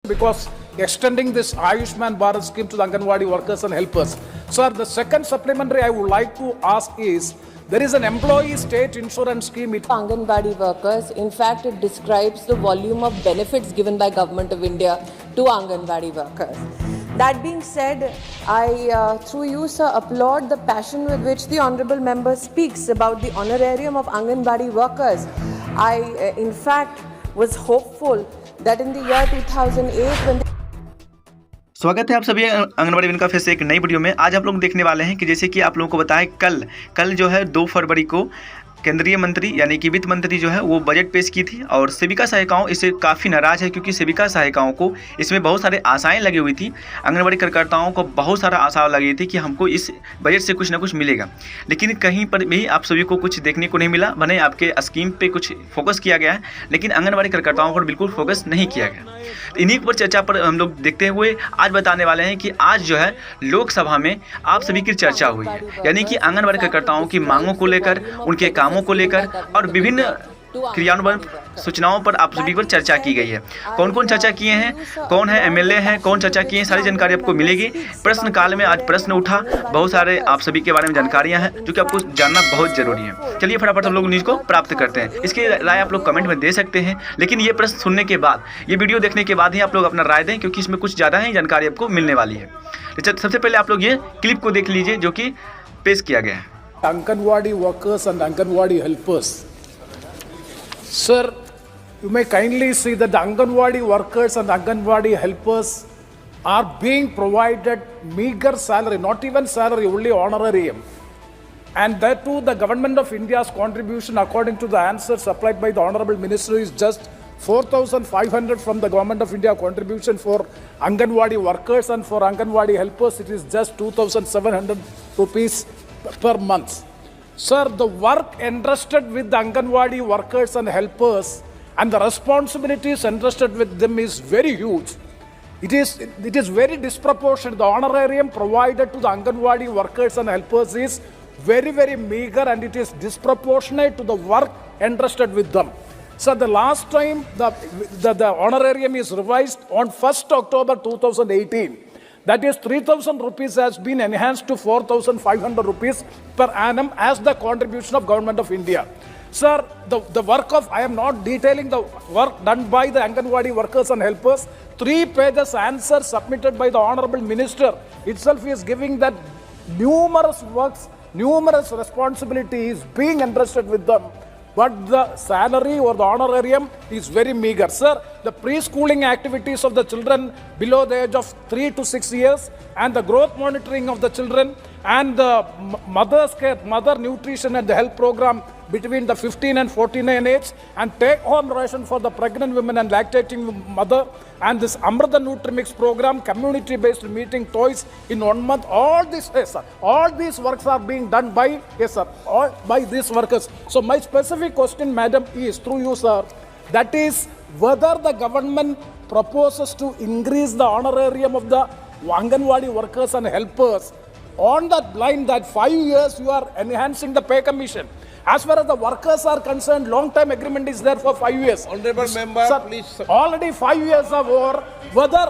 because extending this Ayushman Bharat scheme to the Anganwadi workers and helpers. Sir, the second supplementary I would like to ask is, there is an employee state insurance scheme. Anganwadi workers, in fact, it describes the volume of benefits given by Government of India to Anganwadi workers. That being said, I, through you, sir, applaud the passion with which the Honourable Member speaks about the honorarium of Anganwadi workers. I, in fact, was hopeful that in the year 2008 when स्वागत है आप सभी anganwadi one का फिर से एक नई video में। आज आप लोग देखने वाले हैं कि जैसे कि आप लोगों को बताएं, कल जो है 2 फरवरी को केंद्रीय मंत्री यानी कि वित्त मंत्री जो है वो बजट पेश की थी और सेविका सहायिकाओं इससे काफ़ी नाराज़ है, क्योंकि सेविका सहायिकाओं को इसमें बहुत सारे आशाएं लगी हुई थी। आंगनबाड़ी कार्यकर्ताओं को बहुत सारा आशा लगी थी कि हमको इस बजट से कुछ ना कुछ मिलेगा, लेकिन कहीं पर भी आप सभी को कुछ देखने को नहीं मिला। भले आपके स्कीम पे कुछ फोकस किया गया है, लेकिन आंगनबाड़ी कार्यकर्ताओं पर बिल्कुल फोकस नहीं किया गया। इन्हीं पर चर्चा पर हम लोग देखते हुए आज बताने वाले हैं कि आज जो है लोकसभा में आप सभी की चर्चा हुई है, यानी कि आंगनबाड़ी कार्यकर्ताओं की मांगों को लेकर, उनके कामों को लेकर और विभिन्न क्रियान्वयन सूचनाओं पर आप सभी पर चर्चा की गई है। कौन कौन चर्चा किए हैं, कौन है एमएलए हैं, कौन चर्चा किए हैं, सारी जानकारी आपको मिलेगी। प्रश्न काल में आज प्रश्न उठा, बहुत सारे आप सभी के बारे में जानकारियां हैं जो कि आपको जानना बहुत जरूरी है। चलिए फटाफट हम लोग न्यूज़ को प्राप्त करते हैं। इसकी राय आप लोग कमेंट में दे सकते हैं, लेकिन ये प्रश्न सुनने के बाद, ये वीडियो देखने के बाद ही आप लोग अपना राय दें, क्योंकि इसमें कुछ ज़्यादा ही जानकारी आपको मिलने वाली है। सबसे पहले आप लोग ये क्लिप को देख लीजिए जो कि पेश किया गया है। Anganwadi workers and Anganwadi helpers. Sir, you may kindly see that the Anganwadi workers and Anganwadi helpers are being provided meager salary, not even salary, only honorarium. And that too, the Government of India's contribution, according to the answer supplied by the Honorable Minister, is just 4,500 from the Government of India contribution for Anganwadi workers, and for Anganwadi helpers it is just 2,700 rupees per month. Sir, the work entrusted with the Anganwadi workers and helpers and the responsibilities entrusted with them is very huge. It is very disproportionate. The honorarium provided to the Anganwadi workers and helpers is very, very meager, and it is disproportionate to the work entrusted with them. So the last time the honorarium is revised on 1st October 2018. That is 3,000 rupees has been enhanced to 4,500 rupees per annum as the contribution of Government of India. Sir, the work of, I am not detailing the work done by the Anganwadi workers and helpers. 3 pages answer submitted by the Honorable Minister itself is giving that numerous works, numerous responsibilities being entrusted with them, but the salary or the honorarium is very meager. Sir, the preschooling activities of the children below the age of 3 to 6 years and the growth monitoring of the children and the mother's care, mother nutrition and the health program between the 15 and 49 age, and take-home ration for the pregnant women and lactating mother, and this Amrita Nutrimix program, community-based meeting toys in 1 month. All this, yes, sir, all these works are being done by, yes, sir, all by these workers. So my specific question, madam, is through you, sir, that is whether the government proposes to increase the honorarium of the Anganwadi workers and helpers on that line that 5 years you are enhancing the pay commission. As far as the workers are concerned, long-term agreement is there for 5 years. Honorable member, sir, please. Already 5 years are over. Whether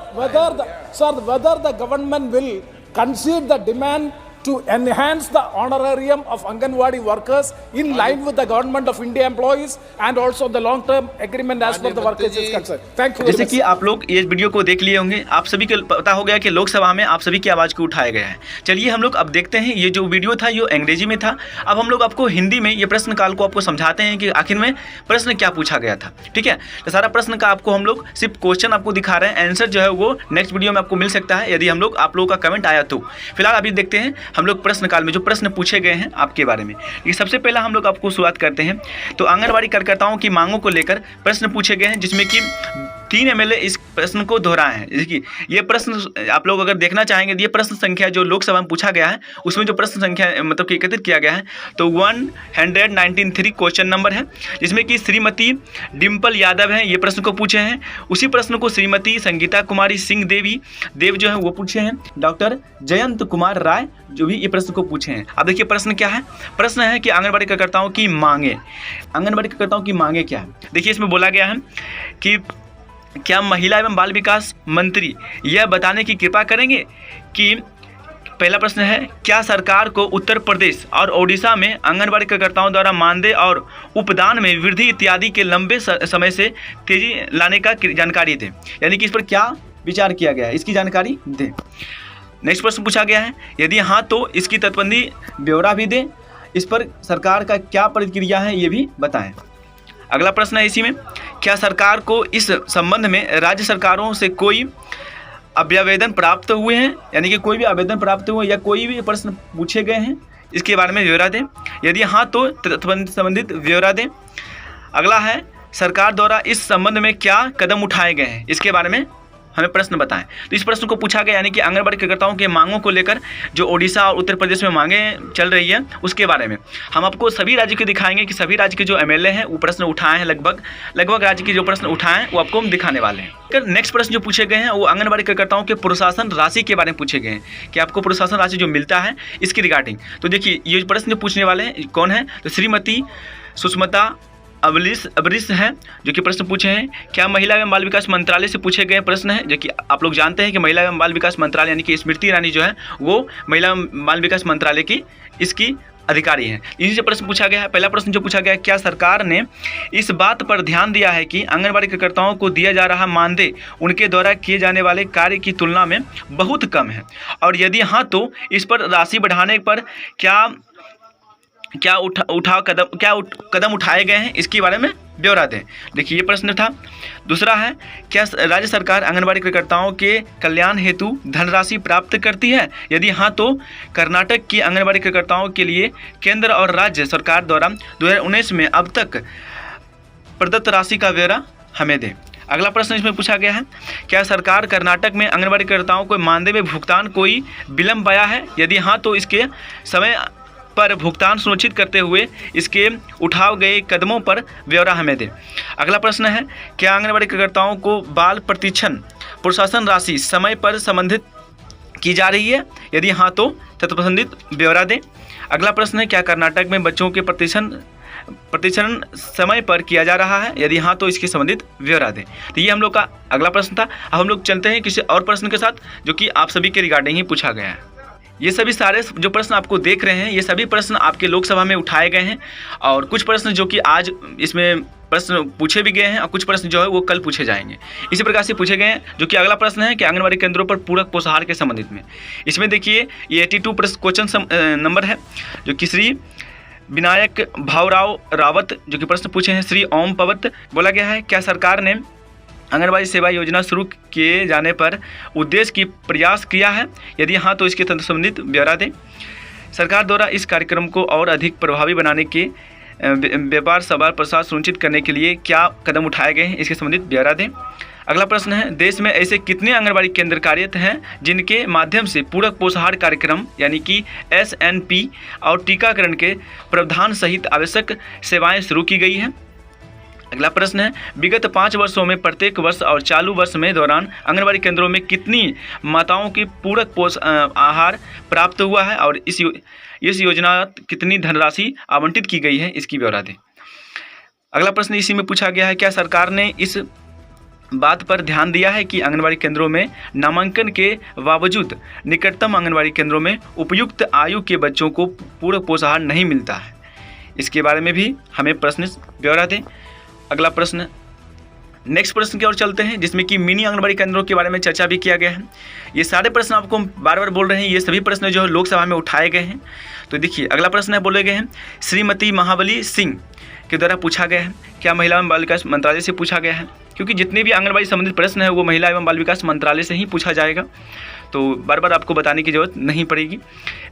the government will concede the demand to enhance the honorarium of Anganwadi workers in line with the Government of India employees and also the long-term agreement as per the workers is concerned. Thank you. जैसे कि आप लोग ये video को देख लिए होंगे, आप सभी को पता हो गया कि लोकसभा में आप सभी की आवाज़ को उठाया गया है। चलिए हम लोग अब देखते हैं, ये जो वीडियो था ये अंग्रेजी में था। अब हम लोग आपको हिंदी में ये प्रश्न काल को आपको समझाते हैं कि आखिर में प्रश्न क्या पूछा गया था। ठीक है, तो सारा प्रश्न का आपको हम लोग सिर्फ क्वेश्चन आपको दिखा रहे हैं, आंसर जो है वो नेक्स्ट वीडियो में आपको मिल सकता है यदि आप लोगों का कमेंट आया तो। फिलहाल अभी देखते हैं हम लोग प्रश्न काल में जो प्रश्न पूछे गए हैं आपके बारे में। ये सबसे पहला हम लोग आपको शुरुआत करते हैं। तो आंगनबाड़ी कार्यकर्ताओं की मांगों को लेकर प्रश्न पूछे गए हैं, जिसमें कि 3 एमएलए इस प्रश्न को दोहराए हैं। देखिए ये प्रश्न आप लोग अगर देखना चाहेंगे, ये प्रश्न संख्या जो लोकसभा में पूछा गया है उसमें जो प्रश्न संख्या मतलब कि एकत्रित किया गया है तो 193 क्वेश्चन नंबर है, जिसमें कि श्रीमती डिम्पल यादव हैं, ये प्रश्न को पूछे हैं। उसी प्रश्न को श्रीमती संगीता कुमारी सिंह देव जो है वो पूछे हैं। डॉक्टर जयंत कुमार राय जो भी ये प्रश्न को पूछे हैं। अब देखिए प्रश्न क्या है। प्रश्न है कि आंगनबाड़ी कार्यकर्ताओं की मांगे क्या है। देखिए इसमें बोला गया है कि क्या महिला एवं बाल विकास मंत्री यह बताने की कृपा करेंगे कि पहला प्रश्न है, क्या सरकार को उत्तर प्रदेश और ओडिशा में आंगनबाड़ी कार्यकर्ताओं द्वारा मानदेय और उपदान में वृद्धि इत्यादि के लंबे समय से तेजी लाने का जानकारी दें, यानी कि इस पर क्या विचार किया गया है, इसकी जानकारी दें। नेक्स्ट प्रश्न पूछा गया है, यदि हाँ तो इसकी तटबंदी ब्यौरा भी दें, इस पर सरकार का क्या प्रतिक्रिया है ये भी बताएं। अगला प्रश्न है इसी में, क्या सरकार को इस संबंध में राज्य सरकारों से कोई अभ्यावेदन प्राप्त हुए हैं, यानी कि कोई भी आवेदन प्राप्त हुए या कोई भी प्रश्न पूछे गए हैं, इसके बारे में ब्यौरा दें। यदि हाँ तो संबंधित ब्यौरा दें। अगला है, सरकार द्वारा इस संबंध में क्या कदम उठाए गए हैं, इसके बारे में हमें प्रश्न बताएं। तो इस प्रश्न को पूछा गया, यानी कि आंगनबाड़ी कार्यकर्ताओं के मांगों को लेकर जो ओडिशा और उत्तर प्रदेश में मांगे चल रही है उसके बारे में हम आपको सभी राज्य के दिखाएंगे कि सभी राज्य के जो एमएलए हैं वो प्रश्न उठाए हैं, लगभग राज्य के जो प्रश्न उठाए हैं वो आपको हम दिखाने वाले हैं। नेक्स्ट प्रश्न जो पूछे गए हैं वो आंगनबाड़ी कार्यकर्ताओं के प्रोत्साहन राशि के बारे में पूछे गए हैं कि आपको प्रोत्साहन राशि जो मिलता है इसकी रिगार्डिंग। तो देखिए ये प्रश्न जो पूछने वाले हैं कौन है, तो श्रीमती सुष्मिता अबरिस हैं जो कि प्रश्न पूछे हैं। क्या महिला एवं बाल विकास मंत्रालय से पूछे गए प्रश्न हैं, जो कि आप लोग जानते हैं कि महिला एवं बाल विकास मंत्रालय यानी कि स्मृति ईरानी जो है वो महिला एवं बाल विकास मंत्रालय की इसकी अधिकारी हैं। इन्हीं से प्रश्न पूछा गया है। पहला प्रश्न जो पूछा गया है, क्या सरकार ने इस बात पर ध्यान दिया है कि आंगनबाड़ी कार्यकर्ताओं को दिया जा रहा मानदेय उनके द्वारा किए जाने वाले कार्य की तुलना में बहुत कम है, और यदि हाँ तो इस पर राशि बढ़ाने पर क्या कदम उठाए गए हैं, इसके बारे में ब्यौरा दें। देखिए ये प्रश्न था। दूसरा है, क्या राज्य सरकार आंगनबाड़ी कार्यकर्ताओं के कल्याण हेतु धनराशि प्राप्त करती है, यदि हाँ तो कर्नाटक की आंगनबाड़ी कार्यकर्ताओं के लिए केंद्र और राज्य सरकार द्वारा 2019 में अब तक प्रदत्त राशि का ब्यौरा हमें दें। अगला प्रश्न इसमें पूछा गया है, क्या सरकार कर्नाटक में आंगनबाड़ी कार्यकर्ताओं को मानदेय में भुगतान कोई विलम्ब आया है, यदि हाँ तो इसके समय पर भुगतान सुनिश्चित करते हुए इसके उठाए गए कदमों पर ब्यौरा हमें दें। अगला प्रश्न है, क्या आंगनबाड़ी कार्यकर्ताओं को बाल प्रतिशत प्रोत्साहन राशि समय पर संबंधित की जा रही है, यदि हाँ तो तत्संबंधित ब्यौरा दें। अगला प्रश्न है, क्या कर्नाटक में बच्चों के प्रतिशत समय पर किया जा रहा है, यदि हाँ तो इसके संबंधित ब्यौरा दें। तो ये हम लोग का अगला प्रश्न था। अब हम लोग चलते हैं किसी और प्रश्न के साथ जो कि आप सभी के रिगार्डिंग ही पूछा गया है। ये सभी सारे जो प्रश्न आपको देख रहे हैं ये सभी प्रश्न आपके लोकसभा में उठाए गए हैं, और कुछ प्रश्न जो कि आज इसमें प्रश्न पूछे भी गए हैं और कुछ प्रश्न जो है वो कल पूछे जाएंगे। इसी प्रकार से पूछे गए हैं, जो कि अगला प्रश्न है कि आंगनबाड़ी केंद्रों पर पूरक पोषाहार के संबंधित में। इसमें देखिए ये 82 क्वेश्चन नंबर है, जो कि श्री विनायक भावराव रावत जो कि प्रश्न पूछे हैं। श्री ओम पवत बोला गया है, क्या सरकार ने आंगनबाड़ी सेवा योजना शुरू किए जाने पर उद्देश्य की प्रयास किया है, यदि हाँ तो इसके संबंधित ब्यौरा दें। सरकार द्वारा इस कार्यक्रम को और अधिक प्रभावी बनाने के व्यापार सवाल प्रसार सुनिश्चित करने के लिए क्या कदम उठाए गए हैं, इसके संबंधित ब्यौरा दें। अगला प्रश्न है, देश में ऐसे कितने आंगनबाड़ी केंद्र कार्यरत हैं जिनके माध्यम से पूरक पोषाहार कार्यक्रम यानी कि SNP और टीकाकरण के प्रावधान सहित आवश्यक सेवाएं शुरू की गई हैं। अगला प्रश्न है, विगत 5 वर्षों में प्रत्येक वर्ष और चालू वर्ष में दौरान आंगनबाड़ी केंद्रों में कितनी माताओं की पूरक आहार प्राप्त हुआ है और इस योजना कितनी धनराशि आवंटित की गई है, इसकी ब्यौरा दें। अगला प्रश्न इसी में पूछा गया है, क्या सरकार ने इस बात पर ध्यान दिया है कि आंगनबाड़ी केंद्रों में नामांकन के बावजूद निकटतम आंगनबाड़ी केंद्रों में उपयुक्त आयु के बच्चों को पूरक पोषाहार नहीं मिलता है, इसके बारे में भी हमें प्रश्न ब्यौरा दें। अगला प्रश्न, नेक्स्ट प्रश्न की ओर चलते हैं, जिसमें कि मिनी आंगनबाड़ी केंद्रों के बारे में चर्चा भी किया गया है। ये सारे प्रश्न आपको बार बार बोल रहे हैं, ये सभी प्रश्न जो है लोकसभा में उठाए गए हैं। तो देखिए अगला प्रश्न है, बोले गए हैं श्रीमती महाबली सिंह के द्वारा पूछा गया है, क्या महिला एवं बाल विकास मंत्रालय से पूछा गया है, क्योंकि जितने भी आंगनबाड़ी संबंधित प्रश्न है वो महिला एवं बाल विकास मंत्रालय से ही पूछा जाएगा, तो बार बार आपको बताने की जरूरत नहीं पड़ेगी।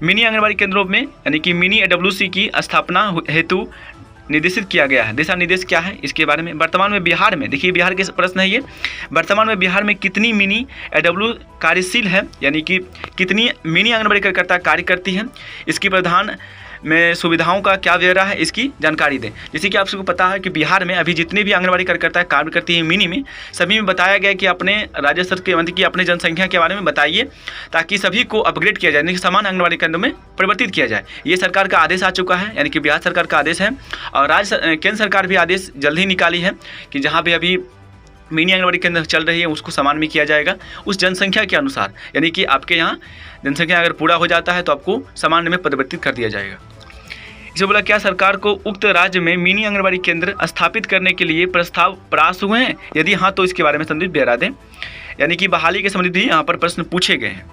मिनी आंगनबाड़ी केंद्रों में यानी कि मिनी AWC की स्थापना हेतु निर्देशित किया गया है, दिशा निर्देश क्या है इसके बारे में। वर्तमान में बिहार में, देखिए बिहार के प्रश्न है ये, वर्तमान में बिहार में कितनी मिनी AW कार्यशील है, यानी कि कितनी मिनी आंगनबाड़ी कार्यकर्ता कार्य करती हैं, इसकी प्रधान में सुविधाओं का क्या ब्यौरा है, इसकी जानकारी दें। जैसे कि आप सबको पता है कि बिहार में अभी जितने भी आंगनबाड़ी कार्यकर्ता कार्य करती हैं मिनी में, सभी में बताया गया कि अपने राज्य स्तर के मतलब कि अपने जनसंख्या के बारे में बताइए, ताकि सभी को अपग्रेड किया जाए, यानी कि समान आंगनबाड़ी केंद्र में परिवर्तित किया जाए। ये सरकार का आदेश आ चुका है, यानी कि बिहार सरकार का आदेश है, और केंद्र सरकार भी आदेश जल्द ही निकाली है कि जहाँ भी अभी मिनी आंगनबाड़ी केंद्र चल रही है उसको समान में किया जाएगा उस जनसंख्या के अनुसार, यानी कि आपके यहाँ जनसंख्या अगर पूरा हो जाता है तो आपको सामान्य में परिवर्तित कर दिया जाएगा। इसे बोला क्या सरकार को उक्त राज्य में मिनी आंगनबाड़ी केंद्र स्थापित करने के लिए प्रस्ताव पास हुए हैं, यदि हाँ तो इसके बारे में संबंधित ब्यौरा दें। यानी कि बहाली के संबंधित भी यहाँ पर प्रश्न पूछे गए हैं।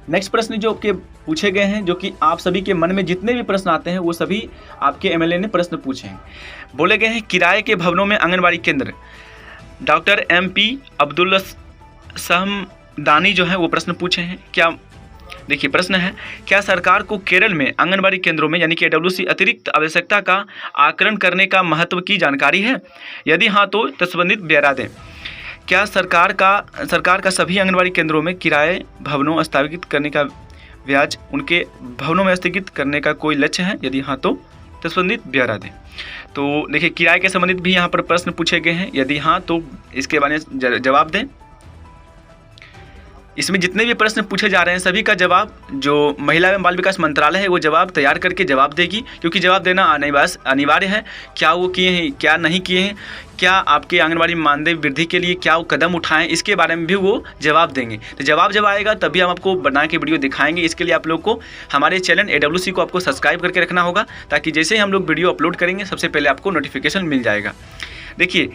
नेक्स्ट प्रश्न जो आपके पूछे गए हैं, जो कि आप सभी के मन में जितने भी प्रश्न आते हैं वो सभी आपके एमएलए ने प्रश्न पूछे हैं। बोले गए हैं किराए के भवनों में आंगनबाड़ी केंद्र। डॉक्टर MP अब्दुल सहमदानी जो है वो प्रश्न पूछे हैं। क्या देखिए प्रश्न है, क्या सरकार को केरल में आंगनबाड़ी केंद्रों में यानी कि AWC अतिरिक्त आवश्यकता का आकलन करने का महत्व की जानकारी है, यदि हाँ तो संबंधित ब्यौरा दें। क्या सरकार का सभी आंगनबाड़ी केंद्रों में किराए भवनों स्थापित करने का ब्याज उनके भवनों में स्थगित करने का कोई लक्ष्य है, यदि हाँ तो संबंधित ब्यौरा दें। तो देखिए किराए के संबंधित भी यहाँ पर प्रश्न पूछे गए हैं, यदि हाँ तो इसके बारे में जवाब दें। इसमें जितने भी प्रश्न पूछे जा रहे हैं सभी का जवाब जो महिला एवं बाल विकास मंत्रालय है वो जवाब तैयार करके जवाब देगी, क्योंकि जवाब देना अनिवार्य है। क्या वो किए हैं, क्या नहीं किए हैं, क्या आपके आंगनबाड़ी मानदेय वृद्धि के लिए क्या वो कदम उठाएं, इसके बारे में भी वो जवाब देंगे। तो जवाब जब आएगा तभी हम आपको बना के वीडियो दिखाएंगे। इसके लिए आप लोग को हमारे चैनल AWC को आपको सब्सक्राइब करके रखना होगा, ताकि जैसे ही हम लोग वीडियो अपलोड करेंगे सबसे पहले आपको नोटिफिकेशन मिल जाएगा। देखिए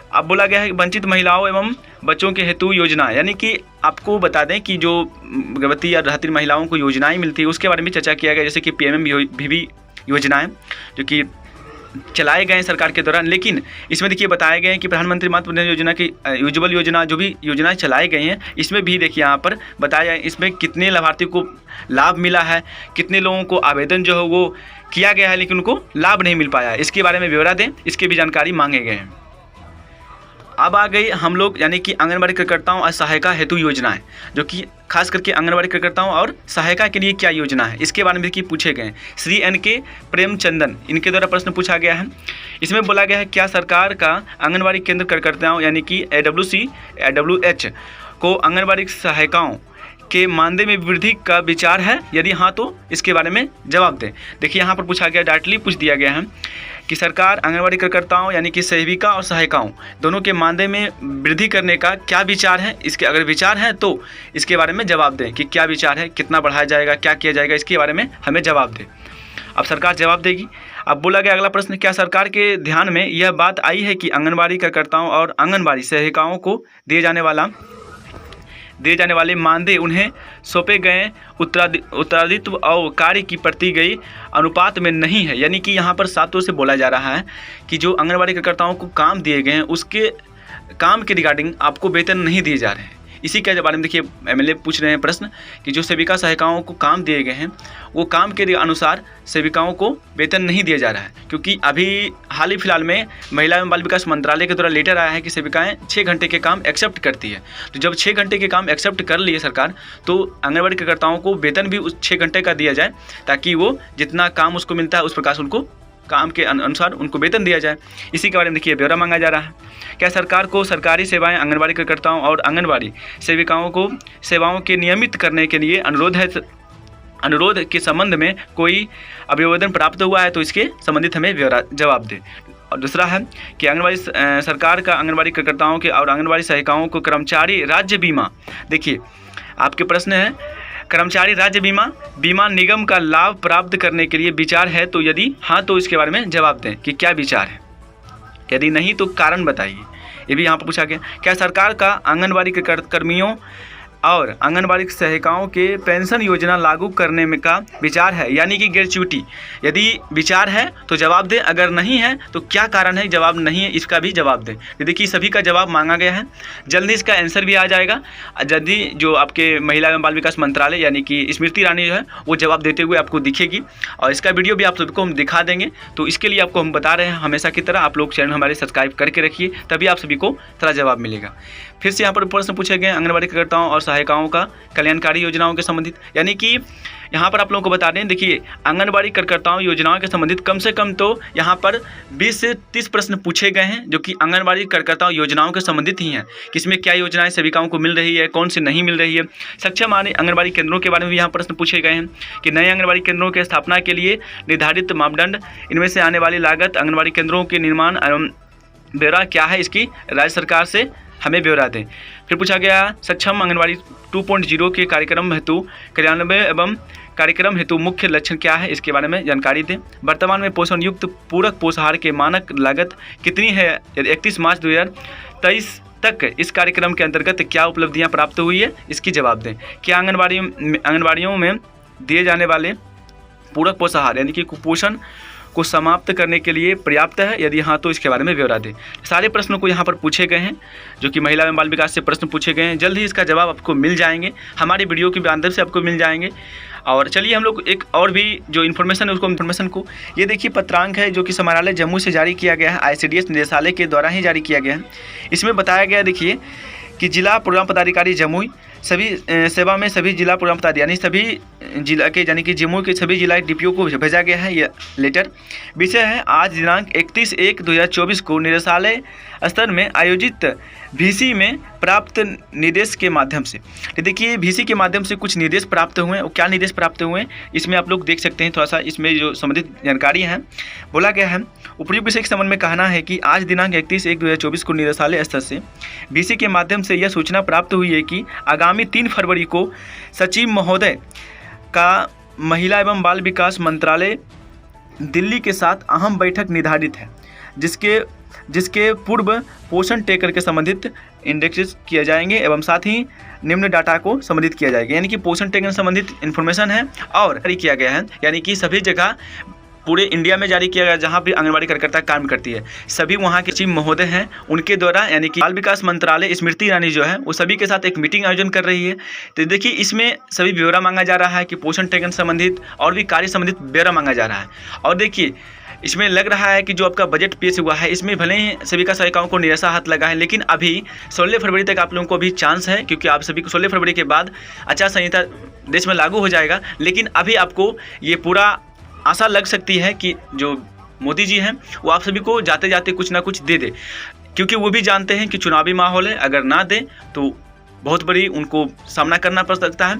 अब बोला गया है वंचित महिलाओं एवं बच्चों के हेतु योजना, यानी कि आपको बता दें कि जो गर्भवती या धात्री महिलाओं को योजनाएं मिलती है उसके बारे में चर्चा किया गया, जैसे कि PMMBB योजनाएं जो कि चलाए गए हैं सरकार के दौरान। लेकिन इसमें देखिए बताया गया है कि प्रधानमंत्री मातृ योजना की उज्ज्वल योजना जो भी योजनाएं चलाई गई हैं, इसमें भी देखिए यहाँ पर बताया है इसमें कितने लाभार्थी को लाभ मिला है, कितने लोगों को आवेदन जो है वो किया गया है लेकिन उनको लाभ नहीं मिल पाया है, इसके बारे में ब्यौरा दें, इसकी भी जानकारी मांगे गए हैं। अब आ गई हम लोग यानी कि आंगनबाड़ी कार्यकर्ताओं और सहायिका हेतु योजनाएं, जो कि खास करके आंगनबाड़ी कार्यकर्ताओं और सहायिका के लिए क्या योजना है, इसके बारे में भी पूछे गए हैं। श्री NK प्रेमचंदन इनके द्वारा प्रश्न पूछा गया है। इसमें बोला गया है क्या सरकार का आंगनबाड़ी केंद्र कार्यकर्ताओं यानी कि AWH को आंगनबाड़ी सहायिकाओं के मानदेय में वृद्धि का विचार है, यदि हाँ तो इसके बारे में जवाब दें। देखिए यहाँ पर पूछा गया, डायरेक्टली पूछ दिया गया है कि सरकार आंगनबाड़ी कार्यकर्ताओं यानी कि सेविका और सहायिकाओं दोनों के मानदेय में वृद्धि करने का क्या विचार है, इसके अगर विचार है तो इसके बारे में जवाब दें कि क्या विचार है, कितना बढ़ाया जाएगा, क्या किया जाएगा, इसके बारे में हमें जवाब दें। अब सरकार जवाब देगी। अब बोला गया अगला प्रश्न, क्या सरकार के ध्यान में यह बात आई है कि आंगनबाड़ी कार्यकर्ताओं और आंगनबाड़ी सहायिकाओं को दिए जाने वाले मानदेय उन्हें सौंपे गए उत्तरादित्व और कार्य की प्रति गई अनुपात में नहीं है, यानी कि यहाँ पर साफ तौर से बोला जा रहा है कि जो आंगनबाड़ी कार्यकर्ताओं को काम दिए गए हैं उसके काम के रिगार्डिंग आपको वेतन नहीं दिए जा रहे हैं। इसी के बारे में देखिए एमएलए पूछ रहे हैं प्रश्न कि जो सेविका सहायिकाओं को काम दिए गए हैं वो काम के अनुसार सेविकाओं को वेतन नहीं दिया जा रहा है, क्योंकि अभी हाल ही फिलहाल में महिला एवं बाल विकास मंत्रालय के द्वारा लेटर आया है कि सेविकाएं 6 घंटे के काम एक्सेप्ट करती है। तो जब 6 घंटे के काम एक्सेप्ट कर लिए सरकार, तो आंगनबाड़ी कार्यकर्ताओं को वेतन भी उस 6 घंटे का दिया जाए, ताकि वो जितना काम उसको मिलता है उस प्रकार से उनको काम के अनुसार उनको वेतन दिया जाए। इसी के बारे में देखिए ब्यौरा मांगा जा रहा है। क्या सरकार को सरकारी सेवाएं आंगनबाड़ी कार्यकर्ताओं और आंगनबाड़ी सेविकाओं को सेवाओं के नियमित करने के लिए अनुरोध के संबंध में कोई अभिवादन प्राप्त हुआ है, तो इसके संबंधित हमें ब्यौरा जवाब दें। और दूसरा है कि आंगनबाड़ी सरकार का आंगनबाड़ी कार्यकर्ताओं के और आंगनबाड़ी सहायिकाओं को कर्मचारी राज्य बीमा, देखिए आपके प्रश्न है कर्मचारी राज्य बीमा निगम का लाभ प्राप्त करने के लिए विचार है, तो यदि हाँ तो इसके बारे में जवाब दें कि क्या विचार है, यदि नहीं तो कारण बताइए। ये भी यहाँ पर पूछा गया। क्या सरकार का आंगनबाड़ी कर्मियों और आंगनबाड़ी सहायिकाओं के पेंशन योजना लागू करने में का विचार है, यानी कि ग्रेच्युटी, यदि विचार है तो जवाब दें, अगर नहीं है तो क्या कारण है जवाब नहीं है, इसका भी जवाब दें। तो देखिए सभी का जवाब मांगा गया है, जल्दी इसका आंसर भी आ जाएगा। जल्दी जो आपके महिला एवं बाल विकास मंत्रालय यानी कि स्मृति ईरानी जो है वो जवाब देते हुए आपको दिखेगी, और इसका वीडियो भी आप सबको हम दिखा देंगे। तो इसके लिए आपको हम बता रहे हैं हमेशा की तरह आप लोग चैनल हमारे सब्सक्राइब करके रखिए, तभी आप सभी को थोड़ा जवाब मिलेगा। फिर से यहाँ पर प्रश्न पूछे गए आंगनबाड़ी कार्यकर्ताओं और सहायिकाओं का कल्याणकारी योजनाओं के संबंधित, यानी कि यहाँ पर आप लोगों को बता दें, देखिए आंगनबाड़ी कार्यकर्ताओं योजनाओं के संबंधित कम से कम तो यहाँ पर 20 से 30 प्रश्न पूछे गए हैं, जो कि आंगनबाड़ी कार्यकर्ताओं योजनाओं के संबंधित ही हैं। किसमें क्या योजनाएं सेविकाओं को मिल रही है, कौन से नहीं मिल रही है। सक्षम आंगनबाड़ी केंद्रों के बारे में भी यहाँ प्रश्न पूछे गए हैं कि नए आंगनबाड़ी केंद्रों की स्थापना के लिए निर्धारित मापदंड, इनमें से आने वाली लागत, आंगनबाड़ी केंद्रों के निर्माण एवं ब्यौरा क्या है इसकी, राज्य सरकार से हमें ब्यौरा दें। फिर पूछा गया सक्षम आंगनबाड़ी 2.0 के कार्यक्रम हेतु क्रियान्वयन एवं कार्यक्रम हेतु मुख्य लक्ष्य क्या है, इसके बारे में जानकारी दें। वर्तमान में पोषण युक्त पूरक पोषाहार के मानक लागत कितनी है, यदि 31 मार्च 2023 तक इस कार्यक्रम के अंतर्गत क्या उपलब्धियां प्राप्त हुई है, इसकी जवाब दें। क्या आंगनबाड़ियों में दिए जाने वाले पूरक पोषाहार यानी कि कुपोषण को समाप्त करने के लिए पर्याप्त है, यदि हाँ तो इसके बारे में ब्यौरा दें। सारे प्रश्नों को यहाँ पर पूछे गए हैं, जो कि महिला एवं बाल विकास से प्रश्न पूछे गए हैं। जल्द ही इसका जवाब आपको मिल जाएंगे, हमारी वीडियो के माध्यम से आपको मिल जाएंगे। और चलिए हम लोग एक और भी जो इन्फॉर्मेशन है उसको इन्फॉर्मेशन को, ये देखिए पत्रांक है जो कि समाहरणालय जम्मू से जारी किया गया है, ICDS निदेशालय के द्वारा ही जारी किया गया है। इसमें बताया गया देखिए कि जिला प्रोग्राम पदाधिकारी जमुई सभी सेवा में सभी जिला प्रोग्राम पदाधिकारी यानी सभी जिला के यानी कि जम्मू के सभी जिला DPO को भेजा गया है यह लेटर। विषय है आज दिनांक 31/1/2024 को निदेशालय स्तर में आयोजित VC में प्राप्त निर्देश के माध्यम से। तो देखिए VC के माध्यम से कुछ निर्देश प्राप्त हुए हैं, और क्या निर्देश प्राप्त हुए हैं इसमें आप लोग देख सकते हैं। थोड़ा सा इसमें जो संबंधित जानकारी है बोला गया है, उपयुक्त विषय के संबंध में कहना है कि आज दिनांक 31/1/2024 को निदेशालय स्तर से VC के माध्यम से यह सूचना प्राप्त हुई है कि आगामी 3 फरवरी को सचिव महोदय का महिला एवं बाल विकास मंत्रालय दिल्ली के साथ अहम बैठक निर्धारित है, जिसके पूर्व पोषण टेकर के संबंधित इंडेक्स किए जाएंगे एवं साथ ही निम्न डाटा को संबंधित किया जाएगा। यानी कि पोषण टेकर से संबंधित इन्फॉर्मेशन है और जारी किया गया है, यानी कि सभी जगह पूरे इंडिया में जारी किया गया जहाँ भी आंगनबाड़ी कार्यकर्ता काम करती है, सभी वहाँ के सचिव महोदय हैं उनके द्वारा, यानी कि बाल विकास मंत्रालय स्मृति ईरानी जो है वो सभी के साथ एक मीटिंग आयोजन कर रही है। तो देखिए इसमें सभी ब्यौरा मांगा जा रहा है कि पोषण टेकन संबंधित और भी कार्य संबंधित ब्यौरा मांगा जा रहा है। और देखिए इसमें लग रहा है कि जो आपका बजट पेश हुआ है इसमें भले ही सभी का सहायिकाओं को निराशा हाथ लगा है, लेकिन अभी 16 फरवरी तक आप लोगों को भी चांस है, क्योंकि आप सभी को 16 फरवरी के बाद आचार संहिता देश में लागू हो जाएगा। लेकिन अभी आपको ये पूरा आशा लग सकती है कि जो मोदी जी हैं वो आप सभी को जाते जाते कुछ ना कुछ दे दे, क्योंकि वो भी जानते हैं कि चुनावी माहौल है, अगर ना दे तो बहुत बड़ी उनको सामना करना पड़ सकता है।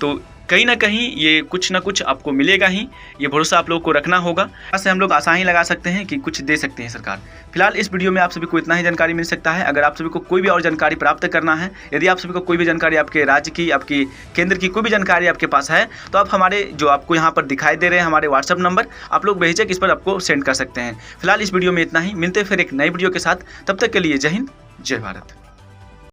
तो कहीं ना कहीं ये कुछ ना कुछ आपको मिलेगा ही, ये भरोसा आप लोगों को रखना होगा। ऐसे हम लोग आशा ही लगा सकते हैं कि कुछ दे सकते हैं सरकार। फिलहाल इस वीडियो में आप सभी को इतना ही जानकारी मिल सकता है। अगर आप सभी को कोई भी और जानकारी प्राप्त करना है, यदि आप सभी को कोई भी जानकारी आपके राज्य की, आपकी केंद्र की कोई भी जानकारी आपके पास है, तो आप हमारे जो आपको यहाँ पर दिखाई दे रहे हैं हमारे व्हाट्सअप नंबर, आप लोग बेहिचक इस पर आपको सेंड कर सकते हैं। फिलहाल इस वीडियो में इतना ही, मिलते फिर एक नई वीडियो के साथ, तब तक के लिए जय हिंद जय भारत।